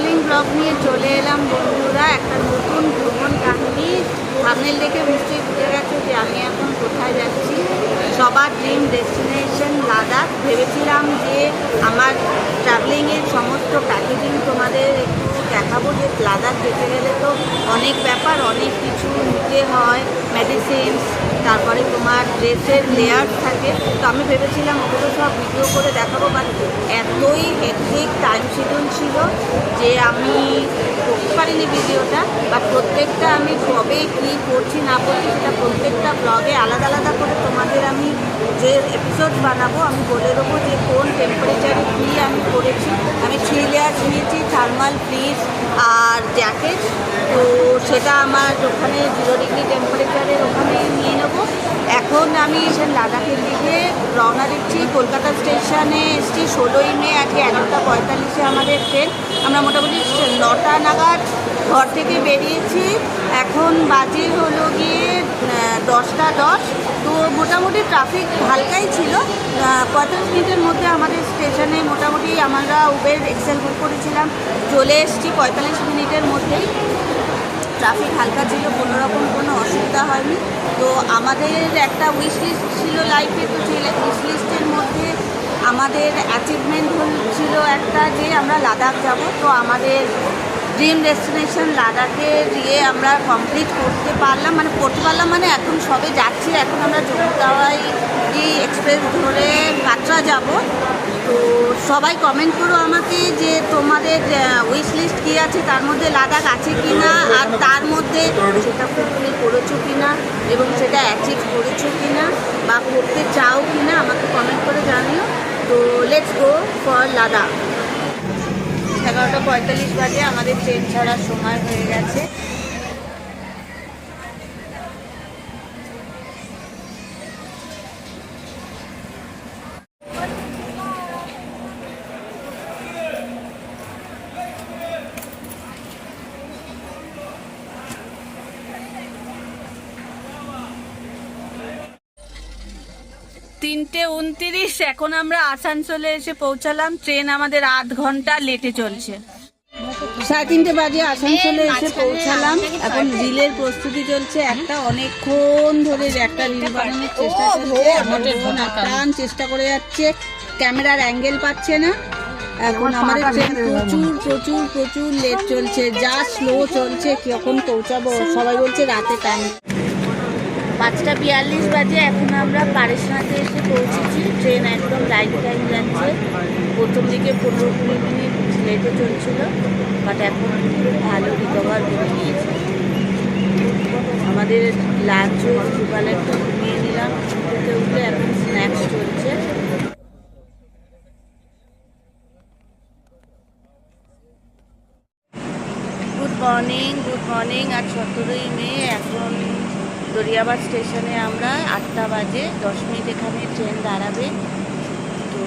Travelling blog নিয়ে চলে এলাম বন্ধুরা, একটা নতুন ভ্রমণ কাহিনী। থাম্বনেল দেখে নিশ্চয়ই বুঝে গেছো যে আমি এখন কোথায় যাচ্ছি। সবার ড্রিম ডেস্টিনেশন লাদাখ। ভেবেছিলাম যে আমার ট্রাভেলিংয়ের সমস্ত প্যাকেজিং তোমাদের একটু দেখাবো, যে লাদাখ যেতে গেলে তো অনেক ব্যাপার, অনেক কিছু নিতে হয়, মেডিসিনস, তারপরে তোমার ড্রেসের লেয়ার্স থাকে। তো আমি ভেবেছিলাম ওগুলো সব ভিডিও করে দেখাবো, বাট এতই হেক্টিক টাইম শিডিউল ছিল যে আমি করতে পারিনি ভিডিওটা। বাট প্রত্যেকটা আমি কবে কী করছি না করছি সেটা প্রত্যেকটা ব্লগে আলাদা আলাদা করে তোমাদের আমি যে এপিসোড বানাবো আমি বলে দেবো যে কোন টেম্পারেচারে কী আমি করেছি। আমি 3 লেয়ার্স নিয়েছি, থার্মাল ফ্রিজ আর জ্যাকেট। তো সেটা আমার ওখানে 0 ডিগ্রি টেম্পারেচারের ওখানে নিয়ে নেবো। এখন আমি সে লাদাখের দিকে রওনা দিচ্ছি। কলকাতা স্টেশনে এসছি 16ই মে, আজকে 11:45 আমাদের ট্রেন। আমরা মোটামুটি 9টা নাগাদ ঘর থেকে বেরিয়েছি। এখন বাজে হলো গিয়ে 10:10। তো মোটামুটি ট্রাফিক হালকাই ছিল। 45 মিনিটের মধ্যে আমাদের স্টেশনে মোটামুটি আমরা উবের এক্সেল বুক করেছিলাম, চলে এসেছি 45 মিনিটের মধ্যেই। ট্রাফিক হালকা ছিল, কোনো রকম কোনো অসুবিধা হয়নি। তো আমাদের একটা উইশ লিস্ট ছিল লাইফে, তো সেই উইশ লিস্টের মধ্যে আমাদের অ্যাচিভমেন্ট ছিল একটা, যে আমরা লাদাখ যাব। তো আমাদের ড্রিম ডেস্টিনেশন লাদাখে গিয়ে আমরা কমপ্লিট করতে পারলাম, মানে এখন সবে যাচ্ছি। এখন আমরা জম্মুতাওয়াই এক্সপ্রেস ধরে কাটরা যাব। তো সবাই কমেন্ট করো আমাকে যে তোমাদের উইশ লিস্ট কী আছে, তার মধ্যে লাদাখ আছে কি না, আর তার মধ্যে সেটা ফুলফিল করেছো কি না, এবং সেটা অ্যাচিভ করেছো কি না, বা করতে চাও কি না, আমাকে কমেন্ট করে জানিও। তো লেটস গো ফর লাদাখ। 11:45 বাজে, আমাদের ট্রেন ছাড়ার সময় হয়ে গেছে। তিনটে 29, এখন আমরা আসানসোলে এসে পৌঁছালাম। ট্রেন আমাদের 8 ঘন্টা লেটে চলছে। 3:30 বাজে আসানসোলে এসে পৌঁছালাম। এখন রিলের প্রস্তুতি চলছে। একটা অনেকক্ষণ ধরে একটা রিল বানানোর চেষ্টা চলছে। আমার বোন আপ্রাণ চেষ্টা করে যাচ্ছে, ক্যামেরার অ্যাঙ্গেল পাচ্ছে না। এখন আমাদের ট্রেন প্রচুর লেট চলছে, যা স্লো চলছে। কখন পৌঁছাবো সবাই বলছে রাতে টাইম। 5:42 বাজে, এখন আমরা পারেশনাথে এসে পৌঁছেছি। ট্রেন একদম রাইট টাইম যাচ্ছে। প্রথম দিকে 15-20 মিনিট লেটে চলছিল, বাট এখন খুব ভালো রিকভার করে নিয়েছে। আমাদের লাঞ্চ সকালে একটু ঘুমিয়ে নিলাম, উঠে এখন স্ন্যাক্স চলছে। Good morning. আজ 17ই মে। এখন দরিয়াবাদ স্টেশনে আমরা 8টা বাজে 10 মিনিট এখানে ট্রেন দাঁড়াবে। তো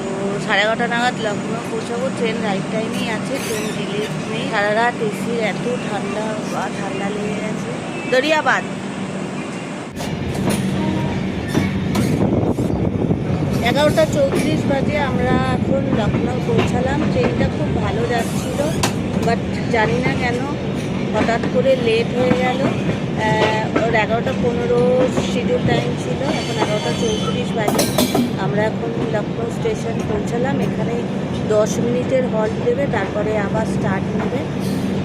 11:30 নাগাদ লখনৌ পৌঁছাবো। ট্রেন রাইট টাইমেই আছে, ট্রেন ডিলে নেই। সারা রাত এসির এত ঠান্ডা লেগে গেছে। দরিয়াবাদ 11:34 বাজে আমরা এখন লখনৌ পৌঁছালাম। ট্রেনটা খুব ভালো যাচ্ছিল, বাট জানি না কেন হঠাৎ করে লেট হয়ে গেল। ওর 11:15 শিডিউল টাইম ছিল, এখন 11:34 বাজে। আমরা এখন লখনৌ স্টেশন পৌঁছালাম। এখানে 10 মিনিটের হল্ট দেবে, তারপরে আবার স্টার্ট নেবে।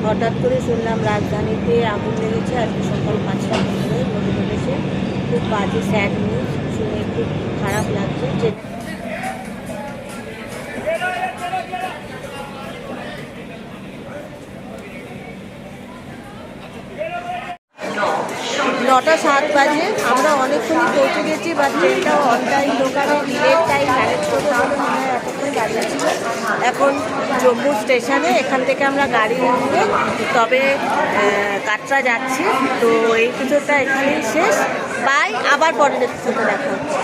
হঠাৎ করে শুনলাম রাজধানীতে আগুন লেগেছে আজকে সকাল 5:15 মধ্যপ্রদেশে। খুব বাজে স্যাড নিউজ শুনে খুব খারাপ লাগছে। যে 9:07 বাজে, আমরা অনেকক্ষণই পৌঁছে গেছি, বা ট্রেনটাও অন টাইম ঢোকানো, ডিলের টাইম ম্যানেজ করবো বলে মনে হয় এতক্ষণ দাঁড়িয়েছিল। এখন জম্মু স্টেশনে, এখান থেকে আমরা গাড়ি নিয়ে তবে কাটরা যাচ্ছি। তো এই এপিসোডটা এখানেই শেষ। বাই, আবার পরের এপিসোডে দেখা হচ্ছে।